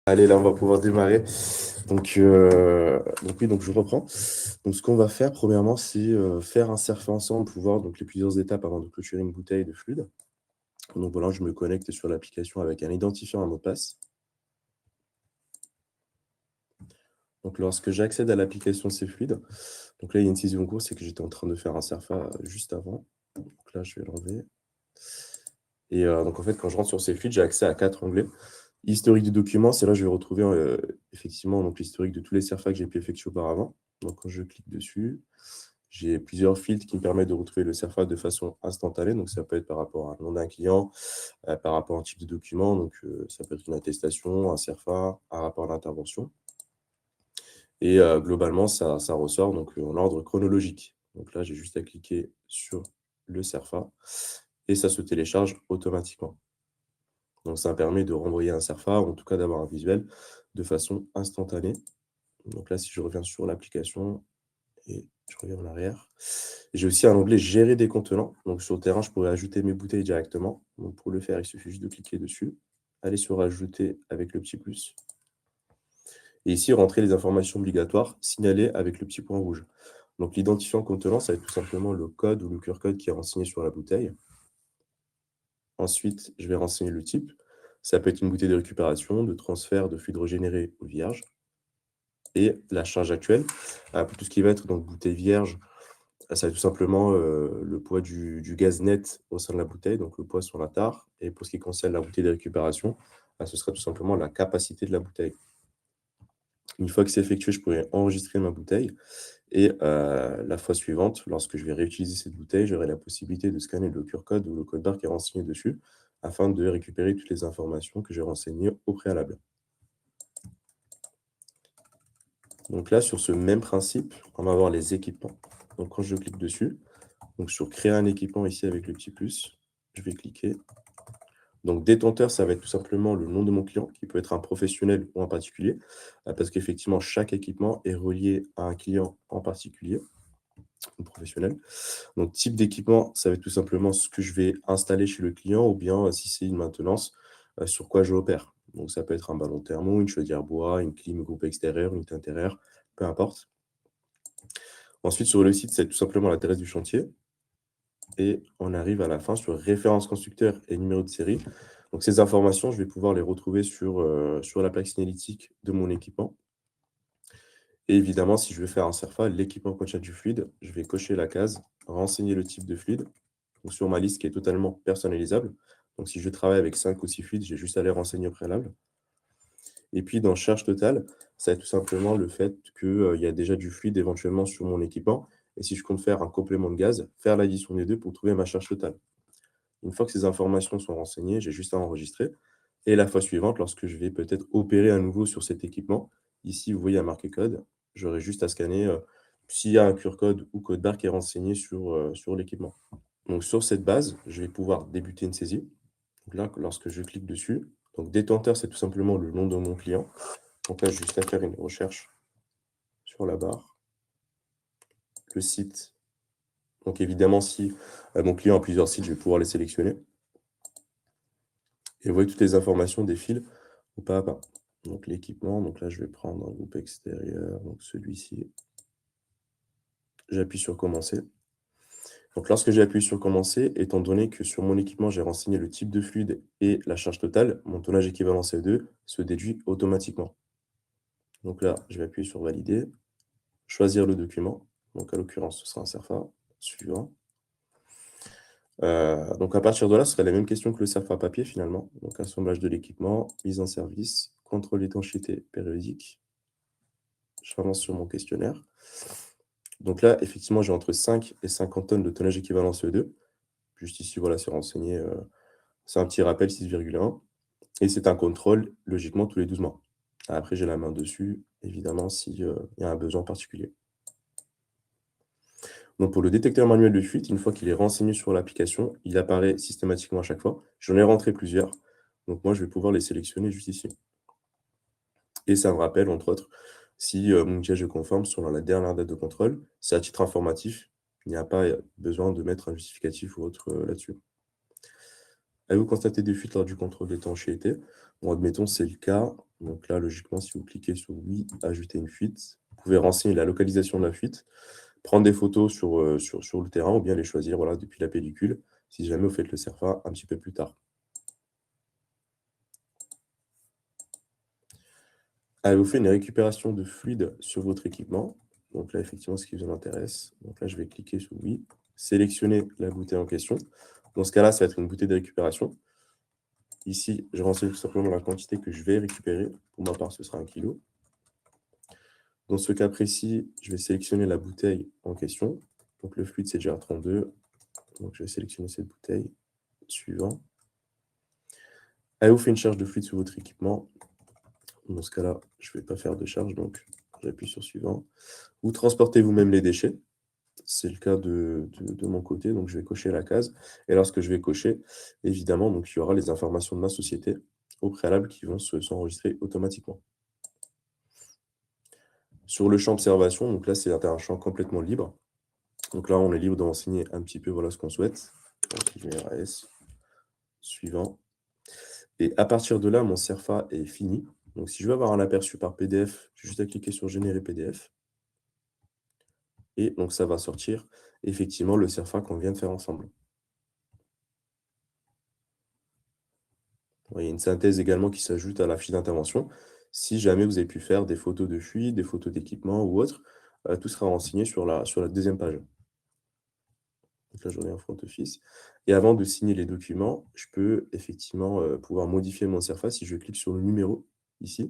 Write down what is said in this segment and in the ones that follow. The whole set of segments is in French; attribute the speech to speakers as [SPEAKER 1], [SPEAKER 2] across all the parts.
[SPEAKER 1] Allez, là, on va pouvoir démarrer. Donc je reprends. Donc, ce qu'on va faire, premièrement, c'est faire un surfer ensemble pour voir donc, les plusieurs étapes avant de clôturer une bouteille de fluide. Donc, voilà, je me connecte sur l'application avec un identifiant, un mot de passe. Donc, lorsque j'accède à l'application C'est fluide, donc là, il y a une saisie en cours, c'est que j'étais en train de faire un surfer juste avant. Donc là, je vais l'enlever. Et donc, en fait, quand je rentre sur C'est fluide, j'ai accès à 4 onglets. Historique du document, c'est là que je vais retrouver effectivement donc, l'historique de tous les surfers que j'ai pu effectuer auparavant. Donc, quand je clique dessus, j'ai plusieurs filtres qui me permettent de retrouver le surfer de façon instantanée. Donc, ça peut être par rapport à un nom d'un client, par rapport à un type de document. Donc, ça peut être une attestation, un surfer, un rapport d'intervention. Et globalement, ça ressort donc, en ordre chronologique. Donc là, j'ai juste à cliquer sur le surfer et ça se télécharge automatiquement. Donc, ça permet de renvoyer un surfer, ou en tout cas d'avoir un visuel de façon instantanée. Donc là, si je reviens sur l'application et je reviens en arrière, j'ai aussi un onglet Gérer des contenants. Donc sur le terrain, je pourrais ajouter mes bouteilles directement. Donc pour le faire, il suffit juste de cliquer dessus, aller sur Ajouter avec le petit plus. Et ici, rentrer les informations obligatoires signalées avec le petit point rouge. Donc l'identifiant contenant, ça va être tout simplement le code ou le QR code qui est renseigné sur la bouteille. Ensuite, je vais renseigner le type. Ça peut être une bouteille de récupération, de transfert, de fluide régénéré ou vierge. Et la charge actuelle, pour tout ce qui va être donc bouteille vierge, ça va être tout simplement le poids du gaz net au sein de la bouteille, donc le poids sur la tare. Et pour ce qui concerne la bouteille de récupération, ce sera tout simplement la capacité de la bouteille. Une fois que c'est effectué, je pourrai enregistrer ma bouteille. Et la fois suivante, lorsque je vais réutiliser cette bouteille, j'aurai la possibilité de scanner le QR code ou le code barre qui est renseigné dessus, afin de récupérer toutes les informations que j'ai renseignées au préalable. Donc là, sur ce même principe, on va avoir les équipements. Donc quand je clique dessus, donc sur créer un équipement ici avec le petit plus, je vais cliquer. Donc détenteur, ça va être tout simplement le nom de mon client, qui peut être un professionnel ou un particulier, parce qu'effectivement, chaque équipement est relié à un client en particulier, ou professionnel. Donc type d'équipement, ça va être tout simplement ce que je vais installer chez le client, ou bien si c'est une maintenance, sur quoi je opère. Donc ça peut être un ballon thermo, une chaudière bois, une clim groupe extérieur, une unité intérieure, peu importe. Ensuite, sur le site, c'est tout simplement l'adresse du chantier. Et on arrive à la fin sur référence constructeur et numéro de série. Donc ces informations, je vais pouvoir les retrouver sur la plaque signalétique de mon équipement. Et évidemment, si je veux faire un CERFA, l'équipement contient du fluide, je vais cocher la case, renseigner le type de fluide, donc sur ma liste qui est totalement personnalisable. Donc si je travaille avec 5 ou 6 fluides, j'ai juste à les renseigner au préalable. Et puis dans charge totale, ça va être tout simplement le fait qu'il y a déjà du fluide éventuellement sur mon équipement. Et si je compte faire un complément de gaz, faire l'addition des deux pour trouver ma charge totale. Une fois que ces informations sont renseignées, j'ai juste à enregistrer. Et la fois suivante, lorsque je vais peut-être opérer à nouveau sur cet équipement, ici, vous voyez un marqué code, j'aurai juste à scanner s'il y a un QR code ou code barre qui est renseigné sur l'équipement. Donc, sur cette base, je vais pouvoir débuter une saisie. Donc là, lorsque je clique dessus, donc détenteur, c'est tout simplement le nom de mon client. Donc là, j'ai juste à faire une recherche sur la barre. Le site. Donc évidemment, si mon client a plusieurs sites, je vais pouvoir les sélectionner. Et vous voyez toutes les informations défilent ou pas à pas. Donc l'équipement, donc là je vais prendre un groupe extérieur, donc celui-ci. J'appuie sur commencer. Donc lorsque j'ai appuyé sur commencer, étant donné que sur mon équipement j'ai renseigné le type de fluide et la charge totale, mon tonnage équivalent CO2 se déduit automatiquement. Donc là, je vais appuyer sur valider, choisir le document. Donc à l'occurrence, ce sera un CERFA suivant. Donc à partir de là, ce serait la même question que le CERFA papier finalement. Donc assemblage de l'équipement, mise en service, contrôle d'étanchéité périodique. J'avance sur mon questionnaire. Donc là, effectivement, j'ai entre 5 et 50 tonnes de tonnage équivalent CO2. Juste ici, voilà, c'est renseigné. C'est un petit rappel 6,1. Et c'est un contrôle, logiquement, tous les 12 mois. Après, j'ai la main dessus, évidemment, s'il y a un besoin particulier. Donc pour le détecteur manuel de fuite, une fois qu'il est renseigné sur l'application, il apparaît systématiquement à chaque fois. J'en ai rentré plusieurs. Donc moi, je vais pouvoir les sélectionner juste ici. Et ça me rappelle, entre autres, si mon gage est conforme selon la dernière date de contrôle. C'est à titre informatif. Il n'y a pas besoin de mettre un justificatif ou autre là-dessus. Avez-vous constaté des fuites lors du contrôle d'étanchéité? Bon, admettons, c'est le cas. Donc là, logiquement, si vous cliquez sur oui, ajouter une fuite, vous pouvez renseigner la localisation de la fuite, prendre des photos sur le terrain ou bien les choisir voilà, depuis la pellicule, si jamais vous faites le CERFA un petit peu plus tard. Avez-vous fait une récupération de fluide sur votre équipement? Donc là, effectivement, ce qui vous intéresse. Donc là, je vais cliquer sur oui, sélectionner la bouteille en question. Dans ce cas-là, ça va être une bouteille de récupération. Ici, je renseigne tout simplement la quantité que je vais récupérer. Pour ma part, ce sera 1 kg. Dans ce cas précis, je vais sélectionner la bouteille en question. Donc le fluide, c'est GR32. Donc je vais sélectionner cette bouteille. Suivant. Avez-vous fait une charge de fluide sur votre équipement? Dans ce cas-là, je ne vais pas faire de charge, donc j'appuie sur suivant. Vous transportez vous-même les déchets. C'est le cas de mon côté, donc je vais cocher la case. Et lorsque je vais cocher, évidemment, donc, il y aura les informations de ma société au préalable qui vont s'enregistrer automatiquement. Sur le champ observation, donc là, c'est un champ complètement libre. Donc là, on est libre de renseigner un petit peu voilà, ce qu'on souhaite. Donc, je mets RAS, suivant. Et à partir de là, mon CERFA est fini. Donc, si je veux avoir un aperçu par PDF, j'ai juste à cliquer sur Générer PDF. Et donc, ça va sortir effectivement le CERFA qu'on vient de faire ensemble. Il y a une synthèse également qui s'ajoute à la fiche d'intervention. Si jamais vous avez pu faire des photos de fuite, des photos d'équipement ou autre, tout sera renseigné sur la deuxième page. Donc là, je reviens en front office. Et avant de signer les documents, je peux effectivement pouvoir modifier mon CERFA si je clique sur le numéro ici.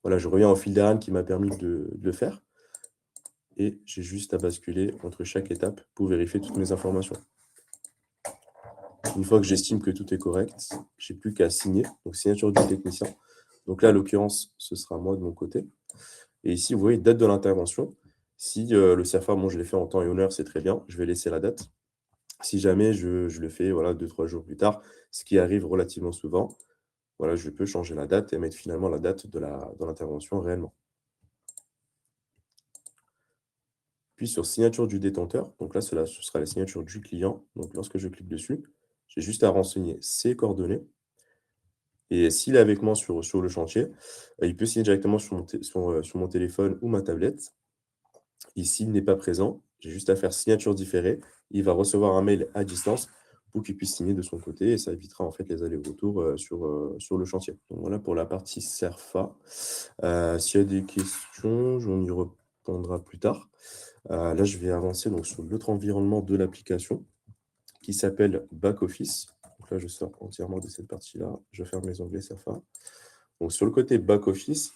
[SPEAKER 1] Voilà, je reviens en fil d'Ariane qui m'a permis de le faire. Et j'ai juste à basculer entre chaque étape pour vérifier toutes mes informations. Une fois que j'estime que tout est correct, je n'ai plus qu'à signer. Donc, signature du technicien. Donc là, en l'occurrence, ce sera moi de mon côté. Et ici, vous voyez, date de l'intervention. Si le CERFA, je l'ai fait en temps et en heure, c'est très bien. Je vais laisser la date. Si jamais je le fais 2-3 jours plus tard, ce qui arrive relativement souvent, voilà, je peux changer la date et mettre finalement la date de l'intervention réellement. Puis sur signature du détenteur, donc là, ce sera la signature du client. Donc lorsque je clique dessus, j'ai juste à renseigner ses coordonnées. Et s'il est avec moi sur le chantier, il peut signer directement sur mon téléphone ou ma tablette. Et s'il n'est pas présent, j'ai juste à faire signature différée. Il va recevoir un mail à distance pour qu'il puisse signer de son côté et ça évitera en fait les allers-retours sur le chantier. Donc voilà pour la partie CERFA. S'il y a des questions, on y répondra plus tard. Là, je vais avancer donc, sur l'autre environnement de l'application qui s'appelle Back Office. Donc là, je sors entièrement de cette partie-là. Je ferme les onglets CERFA. Donc sur le côté Back Office,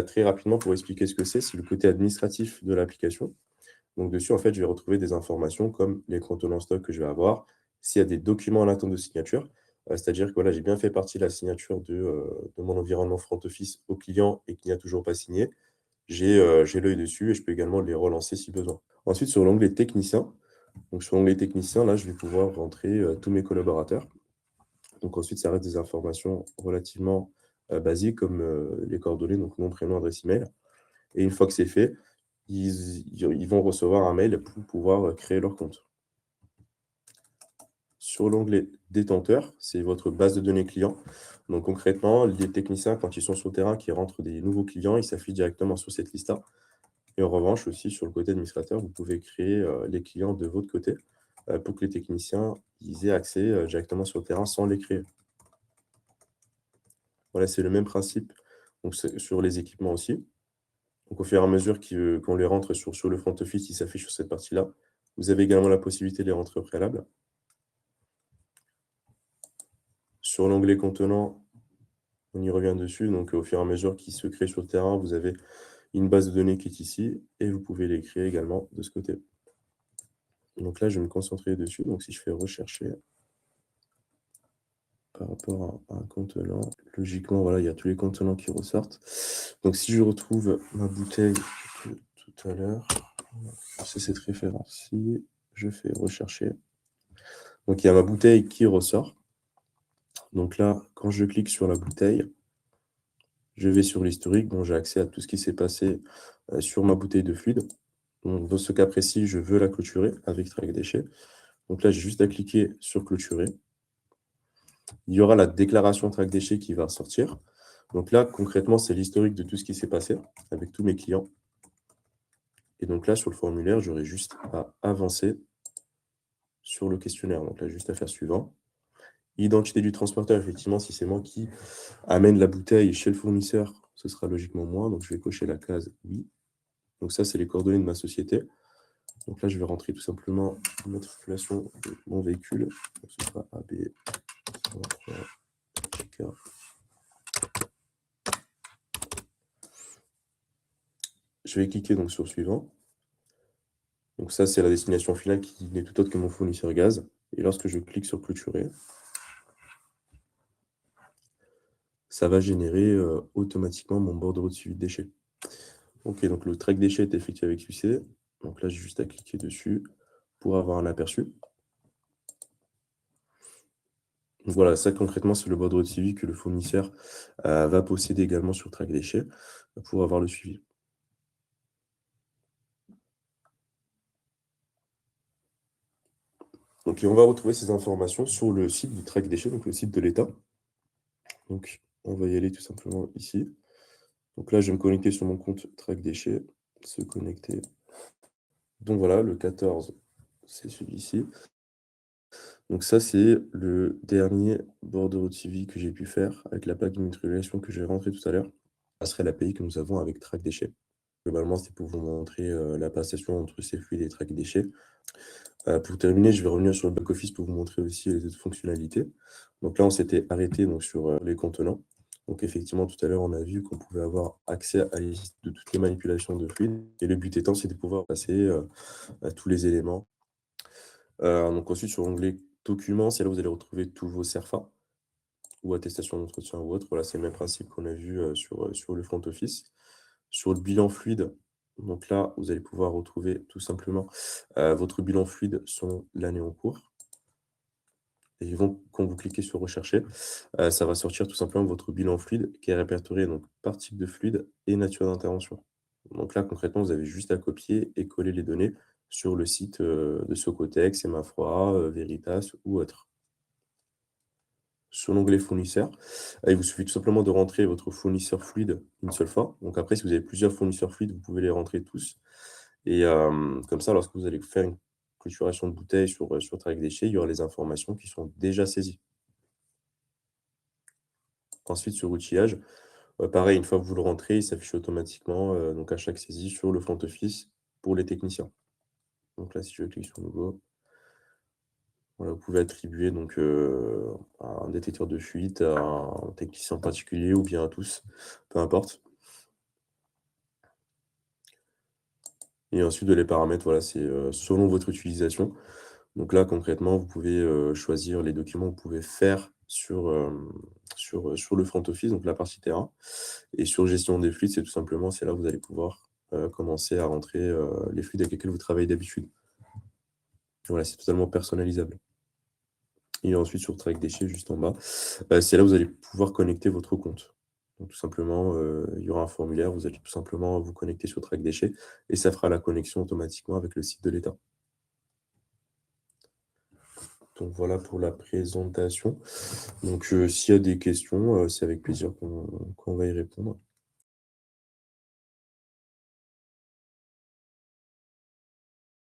[SPEAKER 1] très rapidement pour expliquer ce que c'est le côté administratif de l'application. Donc dessus, en fait, je vais retrouver des informations comme les contenants stock que je vais avoir, s'il y a des documents en attente de signature, c'est-à-dire que voilà, j'ai bien fait partie de la signature de mon environnement front office au client et qu'il n'y a toujours pas signé. J'ai l'œil dessus et je peux également les relancer si besoin. Ensuite, sur l'onglet technicien, donc sur l'onglet technicien, là, je vais pouvoir rentrer tous mes collaborateurs. Donc ensuite, ça reste des informations relativement basiques comme les coordonnées, donc nom, prénom, adresse email. Et une fois que c'est fait, ils vont recevoir un mail pour pouvoir créer leur compte. Sur l'onglet détenteur, c'est votre base de données client. Donc concrètement, les techniciens, quand ils sont sur le terrain, qui rentrent des nouveaux clients, ils s'affichent directement sur cette liste-là. Et en revanche, aussi sur le côté administrateur, vous pouvez créer les clients de votre côté pour que les techniciens aient accès directement sur le terrain sans les créer. Voilà, c'est le même principe donc, sur les équipements aussi. Donc, au fur et à mesure qu'on les rentre sur le front office, ils s'affichent sur cette partie-là. Vous avez également la possibilité de les rentrer au préalable. Sur l'onglet contenant, on y revient dessus. Donc, au fur et à mesure qu'ils se créent sur le terrain, vous avez une base de données qui est ici et vous pouvez les créer également de ce côté. Donc là, je vais me concentrer dessus. Donc, si je fais rechercher par rapport à un contenant, logiquement, voilà, il y a tous les contenants qui ressortent. Donc, si je retrouve ma bouteille tout à l'heure, c'est cette référence-ci, je fais rechercher. Donc, il y a ma bouteille qui ressort. Donc là, quand je clique sur la bouteille, je vais sur l'historique. Bon, j'ai accès à tout ce qui s'est passé sur ma bouteille de fluide. Donc, dans ce cas précis, je veux la clôturer avec Track Déchets. Donc là, j'ai juste à cliquer sur clôturer. il y aura la déclaration track déchets qui va sortir. Donc là, concrètement, c'est l'historique de tout ce qui s'est passé avec tous mes clients. Et donc là, sur le formulaire, j'aurai juste à avancer sur le questionnaire. Donc là, juste à faire suivant. Identité du transporteur, effectivement, si c'est moi qui amène la bouteille chez le fournisseur, ce sera logiquement moi. Donc je vais cocher la case oui. Donc ça, c'est les coordonnées de ma société. Donc là, je vais rentrer tout simplement l'immatriculation de mon véhicule. Donc ce sera AB 103K. Je vais cliquer donc sur suivant. Donc ça, c'est la destination finale qui n'est tout autre que mon fournisseur gaz. Et lorsque je clique sur clôturer, ça va générer automatiquement mon bordereau de suivi de déchets. Ok, donc le track déchets est effectué avec succès. Donc là, j'ai juste à cliquer dessus pour avoir un aperçu. Donc voilà, ça concrètement, c'est le bordereau de suivi que le fournisseur va posséder également sur track déchets pour avoir le suivi. Donc on va retrouver ces informations sur le site du track déchets, donc le site de l'État. Donc on va y aller tout simplement ici. Donc là, je vais me connecter sur mon compte track déchets, se connecter. Donc voilà, le 14, c'est celui-ci. Donc ça, c'est le dernier bordereau de suivi que j'ai pu faire avec la plaque d'immatriculation que j'ai rentrée tout à l'heure. Ça serait l'API que nous avons avec track déchets. Globalement, c'est pour vous montrer la passation entre ces fluides et track déchets. Pour terminer, je vais revenir sur le back-office pour vous montrer aussi les autres fonctionnalités. Donc là, on s'était arrêté donc, sur les contenants. Donc effectivement, tout à l'heure, on a vu qu'on pouvait avoir accès à la liste de toutes les manipulations de fluides. Et le but étant, c'est de pouvoir passer à tous les éléments. Donc ensuite, sur l'onglet documents, c'est là où vous allez retrouver tous vos CERFA ou attestation d'entretien ou autre. Voilà, c'est le même principe qu'on a vu sur le front office. Sur le bilan fluide, donc là, vous allez pouvoir retrouver tout simplement votre bilan fluide selon l'année en cours. Et quand vous cliquez sur rechercher, ça va sortir tout simplement votre bilan fluide qui est répertorié donc, par type de fluide et nature d'intervention. Donc là, concrètement, vous avez juste à copier et coller les données sur le site de Socotex, Semafroid, Veritas ou autre. Sur l'onglet fournisseur, il vous suffit tout simplement de rentrer votre fournisseur fluide une seule fois. Donc après, si vous avez plusieurs fournisseurs fluides, vous pouvez les rentrer tous. Et comme ça, lorsque vous allez faire une clôturation de bouteille sur Track Déchets, il y aura les informations qui sont déjà saisies. Ensuite, sur outillage, pareil, une fois que vous le rentrez, il s'affiche automatiquement donc à chaque saisie sur le front office pour les techniciens. Donc là, si je clique sur Nouveau, voilà, vous pouvez attribuer donc, un détecteur de fuite à un technicien particulier ou bien à tous, peu importe. Et ensuite, de les paramètres, voilà, c'est selon votre utilisation. Donc là, concrètement, vous pouvez choisir les documents que vous pouvez faire sur le front office, donc la partie terrain. Et sur gestion des fluides, c'est tout simplement, c'est là où vous allez pouvoir commencer à rentrer les fluides avec lesquels vous travaillez d'habitude. Voilà, c'est totalement personnalisable. Et ensuite, sur Track Déchets, juste en bas, c'est là où vous allez pouvoir connecter votre compte. Donc, tout simplement, il y aura un formulaire, vous allez tout simplement vous connecter sur Track Déchets et ça fera la connexion automatiquement avec le site de l'État. Donc voilà pour la présentation. Donc s'il y a des questions, c'est avec plaisir qu'on va y répondre.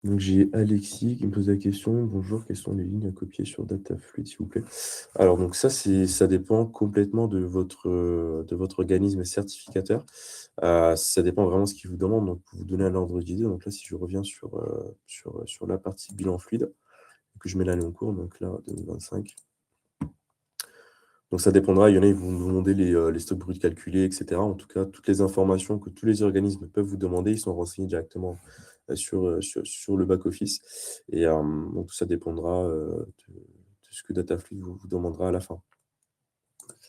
[SPEAKER 1] Donc j'ai Alexis qui me pose la question: «Bonjour, quelles sont les lignes à copier sur Datafluid, s'il vous plaît?» Alors donc ça dépend complètement de votre organisme certificateur. Ça dépend vraiment de ce qu'il vous demande. Donc pour vous donner un ordre d'idée, donc là si je reviens sur la partie bilan fluide, que je mets l'année en cours, donc là 2025. Donc ça dépendra, il y en a, ils vont vous demander les stocks bruts calculés, et cetera. En tout cas, toutes les informations que tous les organismes peuvent vous demander, ils sont renseignés directement sur le back office. Et donc tout ça dépendra de ce que Datafluid vous demandera à la fin.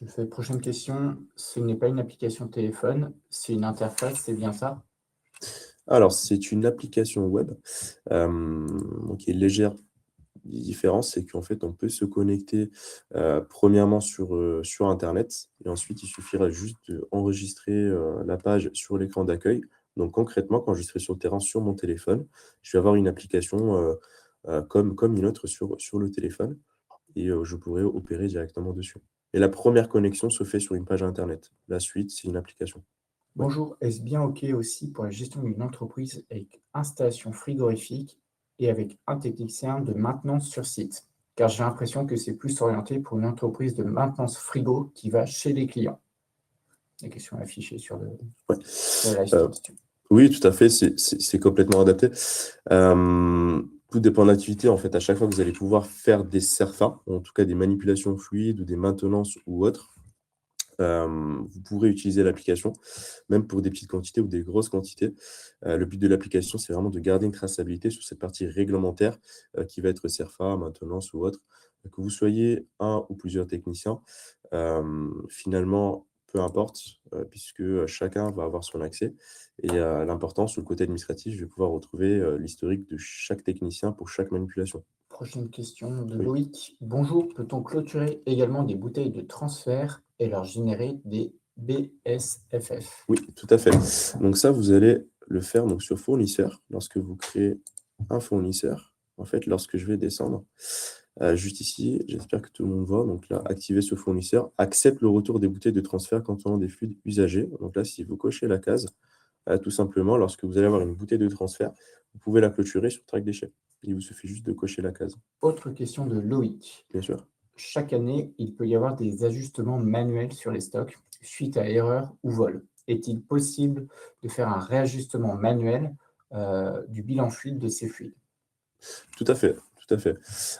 [SPEAKER 2] Je fais prochaine question. Ce n'est pas une application téléphone, c'est une interface, c'est bien ça?
[SPEAKER 1] Alors, c'est une application web donc qui est légère différence, c'est qu'en fait, on peut se connecter, premièrement sur internet et ensuite il suffira juste d'enregistrer, la page sur l'écran d'accueil. Donc concrètement, quand je serai sur le terrain sur mon téléphone, je vais avoir une application, comme une autre sur le téléphone et je pourrai opérer directement dessus. Et la première connexion se fait sur une page Internet. La suite, c'est une application. Ouais.
[SPEAKER 2] Bonjour, est-ce bien OK aussi pour la gestion d'une entreprise avec installation frigorifique et avec un technicien de maintenance sur site? Car j'ai l'impression que c'est plus orienté pour une entreprise de maintenance frigo qui va chez les clients. La question est affichée sur le
[SPEAKER 1] Ouais.
[SPEAKER 2] live stream.
[SPEAKER 1] Oui, tout à fait, c'est complètement adapté. Tout dépend de l'activité. En fait, à chaque fois que vous allez pouvoir faire des CERFA, en tout cas des manipulations fluides ou des maintenances ou autres, vous pourrez utiliser l'application, même pour des petites quantités ou des grosses quantités. Le but de l'application, c'est vraiment de garder une traçabilité sur cette partie réglementaire qui va être CERFA, maintenance ou autre. Que vous soyez un ou plusieurs techniciens, finalement, peu importe, puisque chacun va avoir son accès. Et l'important, sur le côté administratif, je vais pouvoir retrouver l'historique de chaque technicien pour chaque manipulation.
[SPEAKER 2] Prochaine question de
[SPEAKER 1] Oui.
[SPEAKER 2] Loïc. Bonjour, peut-on clôturer également des bouteilles de transfert et leur générer des BSFF?
[SPEAKER 1] Oui, tout à fait. Donc ça, vous allez le faire donc, sur fournisseur. Lorsque vous créez un fournisseur, en fait, lorsque je vais descendre, juste ici, j'espère que tout le monde voit. Donc là, activer ce fournisseur, accepte le retour des bouteilles de transfert contenant des fluides usagés. Donc là, si vous cochez la case, tout simplement, lorsque vous allez avoir une bouteille de transfert, vous pouvez la clôturer sur Track Déchets. Il vous suffit juste de cocher la case.
[SPEAKER 2] Autre question de Loïc.
[SPEAKER 1] Bien sûr.
[SPEAKER 2] Chaque année, il peut y avoir des ajustements manuels sur les stocks suite à erreur ou vol. Est-il possible de faire un réajustement manuel du bilan fluide de ces fluides?
[SPEAKER 1] Tout à fait, tout à fait.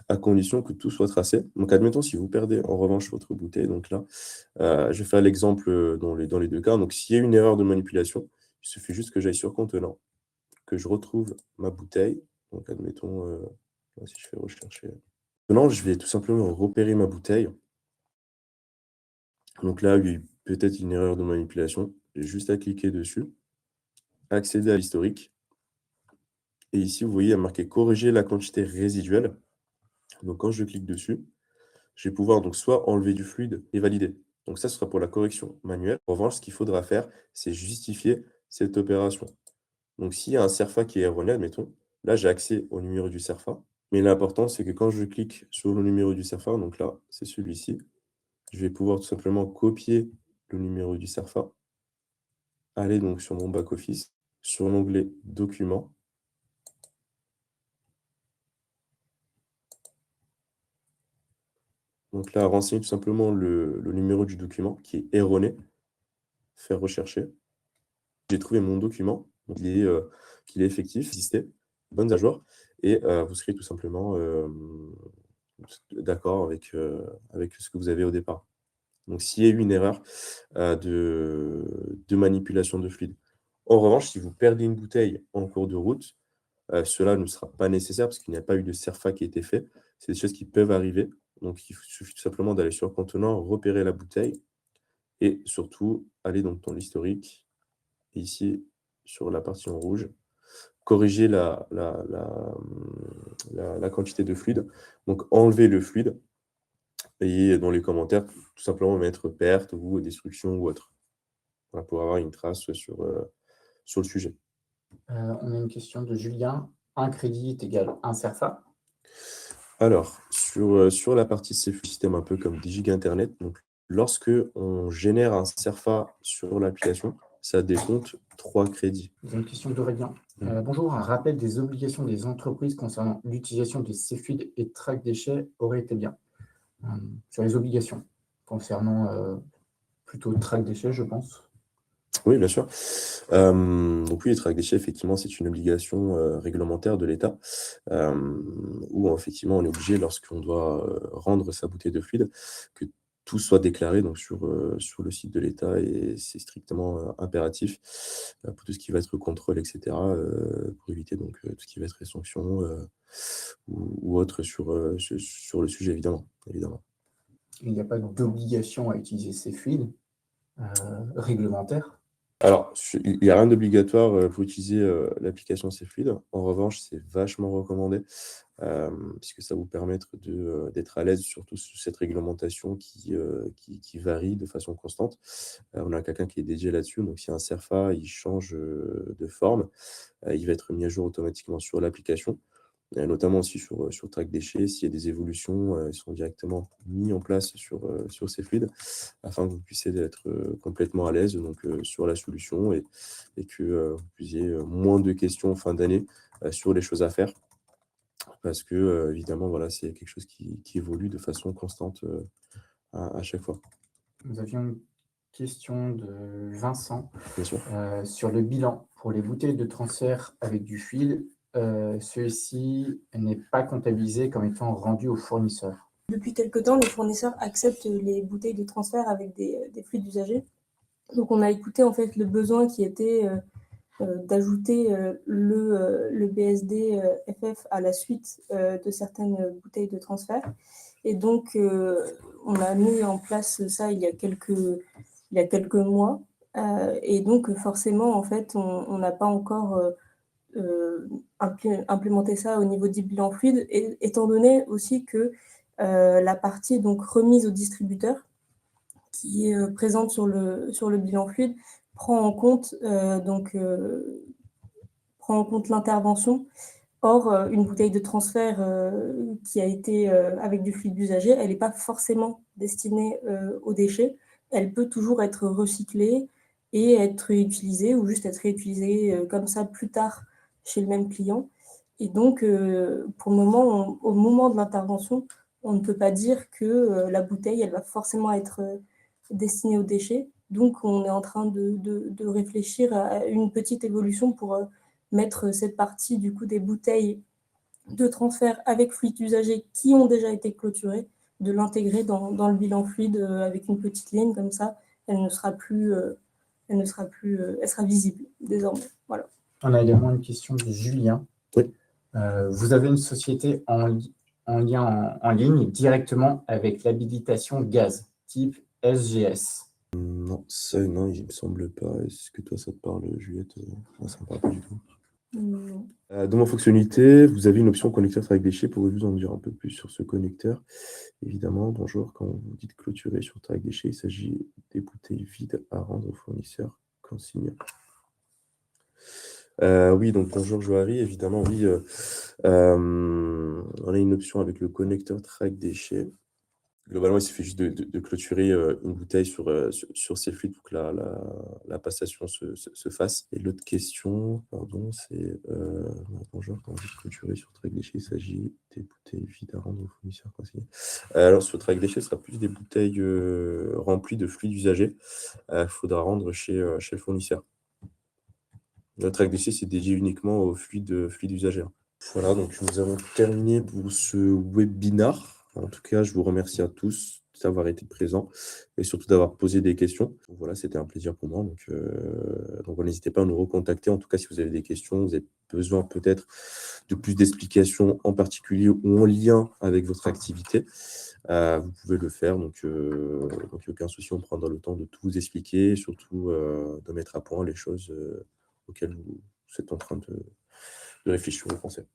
[SPEAKER 1] À condition que tout soit tracé. Donc, admettons, si vous perdez en revanche votre bouteille, donc là, je vais faire l'exemple dans les deux cas. Donc, s'il y a une erreur de manipulation, il suffit juste que j'aille sur contenant, que je retrouve ma bouteille. Donc, admettons, là, si je fais rechercher. Maintenant, je vais tout simplement repérer ma bouteille. Donc là, il y a eu peut-être une erreur de manipulation. J'ai juste à cliquer dessus, accéder à l'historique. Et ici, vous voyez, il y a marqué corriger la quantité résiduelle. Donc, quand je clique dessus, je vais pouvoir donc soit enlever du fluide et valider. Donc ça, ce sera pour la correction manuelle. En revanche, ce qu'il faudra faire, c'est justifier cette opération. Donc s'il y a un CERFA qui est erroné, admettons, là, j'ai accès au numéro du CERFA. Mais l'important, c'est que quand je clique sur le numéro du CERFA, donc là, c'est celui-ci, je vais pouvoir tout simplement copier le numéro du CERFA, aller donc sur mon back-office, sur l'onglet Documents. Donc là, renseigner tout simplement le numéro du document qui est erroné, faire rechercher. J'ai trouvé mon document, donc qu'il est effectif, existait, bonnes à jour, et vous serez tout simplement d'accord avec ce que vous avez au départ. Donc s'il y a eu une erreur de manipulation de fluide. En revanche, si vous perdez une bouteille en cours de route, cela ne sera pas nécessaire parce qu'il n'y a pas eu de CERFA qui a été fait. C'est des choses qui peuvent arriver. Donc il suffit tout simplement d'aller sur le contenant, repérer la bouteille et surtout aller donc dans l'historique. Et ici, sur la partie en rouge, corriger la quantité de fluide. Donc enlever le fluide et dans les commentaires, tout simplement mettre perte ou destruction ou autre. Voilà, pour avoir une trace sur le sujet.
[SPEAKER 2] On a une question de Julien. Un crédit est égal à un CERFA?
[SPEAKER 1] Alors, sur la partie système, un peu comme Digiga Internet, donc, lorsque on génère un CERFA sur l'application, ça décompte 3 crédits.
[SPEAKER 2] Une question d'Aurélien. Bonjour, un rappel des obligations des entreprises concernant l'utilisation des CFUD et Track Déchets aurait été bien. Sur les obligations concernant plutôt Track Déchets, je pense.
[SPEAKER 1] Oui, bien sûr. Donc oui, les Track Déchets, effectivement, c'est une obligation réglementaire de l'État, où effectivement, on est obligé, lorsqu'on doit rendre sa bouteille de fluide, que tout soit déclaré donc, sur le site de l'État, et c'est strictement impératif pour tout ce qui va être contrôle, etc., pour éviter donc, tout ce qui va être les sanctions ou autre sur le sujet, évidemment.
[SPEAKER 2] Il n'y a pas d'obligation à utiliser ces fluides réglementaires.
[SPEAKER 1] Alors, il n'y a rien d'obligatoire pour utiliser l'application C-Fluid. En revanche, c'est vachement recommandé puisque ça vous permettre d'être à l'aise, surtout sur cette réglementation qui varie de façon constante. On a quelqu'un qui est dédié là-dessus, donc si un CERFA il change de forme, il va être mis à jour automatiquement sur l'application. notamment aussi sur Track Déchets, s'il y a des évolutions, ils sont directement mis en place sur ces fluides, afin que vous puissiez être complètement à l'aise donc, sur la solution et que vous puissiez moins de questions en fin d'année sur les choses à faire. Parce que, évidemment, voilà, c'est quelque chose qui évolue de façon constante à chaque fois.
[SPEAKER 2] Nous avions une question de Vincent
[SPEAKER 1] Bien sûr.
[SPEAKER 2] sur le bilan. Pour les bouteilles de transfert avec du fluide, celui-ci n'est pas comptabilisé comme étant rendu au fournisseur.
[SPEAKER 3] Depuis quelque temps, les fournisseurs acceptent les bouteilles de transfert avec des fluides usagés. Donc on a écouté en fait le besoin qui était d'ajouter le BSD FF à la suite de certaines bouteilles de transfert. Et donc on a mis en place ça il y a quelques mois. Et donc forcément en fait on n'a pas encore implémenté ça au niveau du bilan fluide, étant donné aussi que la partie donc remise au distributeur qui est présente sur le bilan fluide prend en compte l'intervention. Or, une bouteille de transfert qui a été avec du fluide usagé, elle n'est pas forcément destinée aux déchets. Elle peut toujours être recyclée et être utilisée ou juste être réutilisée comme ça plus tard chez le même client. Et donc, pour le moment, au moment de l'intervention, on ne peut pas dire que la bouteille, elle va forcément être destinée aux déchets. Donc, on est en train de réfléchir à une petite évolution pour mettre cette partie du coup des bouteilles de transfert avec fluide usagé qui ont déjà été clôturées, de l'intégrer dans le bilan fluide avec une petite ligne comme ça, elle sera visible désormais. Voilà.
[SPEAKER 2] On a également une question de Julien.
[SPEAKER 1] Oui.
[SPEAKER 2] Vous avez une société en lien en ligne directement avec l'habilitation gaz, type SGS.
[SPEAKER 1] Non, ça, non, il me semble pas. Est-ce que toi, ça te parle, Juliette? Moi, ça me parle pas du tout.
[SPEAKER 3] Non.
[SPEAKER 1] Dans ma fonctionnalité, vous avez une option connecteur Track Déchets. Pourriez-vous en dire un peu plus sur ce connecteur? Évidemment, bonjour. Quand vous dites clôturer sur Track Déchets, il s'agit des bouteilles vides à rendre au fournisseur consigne. Oui, donc bonjour Joari, évidemment, oui. On a une option avec le connecteur Track Déchets. Globalement, il suffit juste de clôturer une bouteille sur ces fluides pour que la passation se fasse. Et l'autre question, pardon, c'est bonjour, quand on dit clôturer sur Track Déchets, il s'agit des bouteilles vides à rendre au fournisseur consigné. Alors, sur Track Déchets, ce sera plus des bouteilles remplies de fluides usagés. Il faudra rendre chez le fournisseur. Le Track Déchets, c'est dédié uniquement aux fluides usagés. Voilà, donc nous avons terminé pour ce webinar. En tout cas, je vous remercie à tous d'avoir été présents et surtout d'avoir posé des questions. Donc voilà, c'était un plaisir pour moi. Donc n'hésitez pas à nous recontacter. En tout cas, si vous avez des questions, vous avez besoin peut-être de plus d'explications en particulier ou en lien avec votre activité, vous pouvez le faire. Donc il n'y a aucun souci, on prendra le temps de tout vous expliquer et surtout de mettre à point les choses auxquelles vous êtes en train de réfléchir, vous pensez.